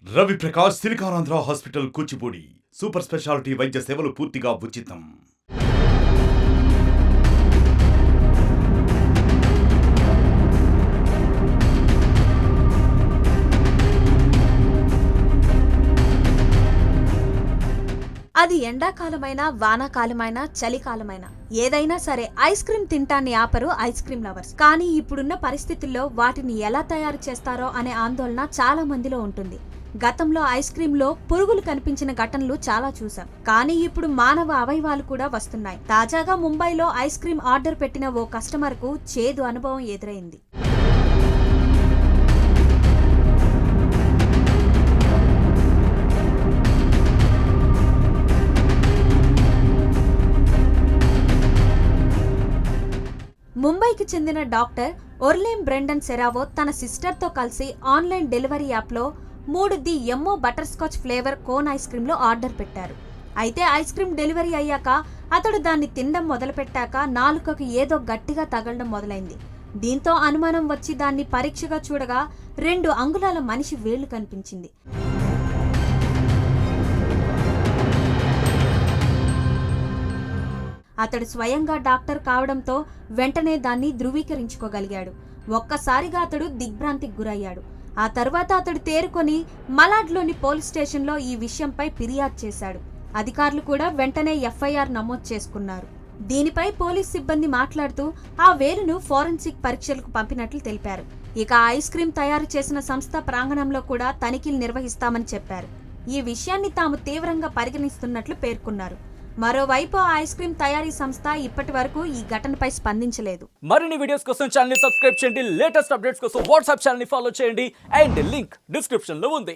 Ravi Prakash Siliconandhra hospital Kuchipudi super speciality వైద్య సేవలు పూర్తిగా ఉచితం. అది ఎండాకాలమైనా వానాకాలమైనా చలికాలమైనా ఏదైనా సరే ఐస్ క్రీమ్ తింటాన్ని ఆపరు ఐస్ క్రీమ్ లవర్స్. కానీ ఇప్పుడున్న పరిస్థితుల్లో వాటిని ఎలా తయారు చేస్తారో అనే ఆందోళన చాలా మందిలో ఉంటుంది. గతంలో ఐస్ క్రీమ్ లో పురుగులు కనిపించిన ఘటనలు చాలా చూసాం. కానీ ఇప్పుడు మానవ అవయవాలు కూడా వస్తున్నాయి. తాజాగా ముంబైలో ఐస్ క్రీమ్ ఆర్డర్ పెట్టిన ఓ కస్టమర్ కు చేదు అనుభవం ఎదురైంది. ముంబైకి చెందిన డాక్టర్ ఒర్లేం బ్రెండన్ సెరావో తన సిస్టర్తో కలిసి ఆన్లైన్ డెలివరీ యాప్లో 3 ఎమ్మో butterscotch flavour cone ice క్రీంలో ఆర్డర్ పెట్టారు. అయితే ఐస్ క్రీమ్ డెలివరీ అయ్యాక అతడు దాన్ని తినడం మొదలుపెట్టాక నాలుకకు ఏదో గట్టిగా తగలడం మొదలైంది. దీంతో అనుమానం వచ్చి దాన్ని పరీక్షగా చూడగా 2 అంగుళాల మనిషి వేళ్లు కనిపించింది. అతడు స్వయంగా డాక్టర్ కావడంతో వెంటనే దాన్ని ధృవీకరించుకోగలిగాడు. ఒక్కసారిగా అతడు దిగ్భ్రాంతికి గురయ్యాడు. ఆ తర్వాత అతడు తేరుకొని మలాడ్లోని పోలీస్ స్టేషన్లో ఈ విషయంపై ఫిర్యాదు చేశాడు. అధికారులు కూడా వెంటనే ఎఫ్ఐఆర్ నమోదు చేసుకున్నారు. దీనిపై పోలీస్ సిబ్బంది మాట్లాడుతూ ఆ వేలును ఫోరెన్సిక్ పరీక్షలకు పంపినట్లు తెలిపారు. ఇక ఐస్ క్రీం తయారు చేసిన సంస్థ ప్రాంగణంలో కూడా తనిఖీలు నిర్వహిస్తామని చెప్పారు. ఈ విషయాన్ని తాము తీవ్రంగా పరిగణిస్తున్నట్లు పేర్కొన్నారు. మరోవైపు ఐస్ క్రీం తయారీ సంస్థ ఇప్పటి వరకు ఈ ఘటనపై స్పందించలేదు. మరిన్ని వీడియోస్ కోసం ఛానల్ ని సబ్స్క్రైబ్ చేయండి. లేటెస్ట్ అప్డేట్స్ కోసం వాట్సాప్ ఛానల్ ని ఫాలో చేయండి. అండ్ లింక్ డిస్క్రిప్షన్ లో ఉంది.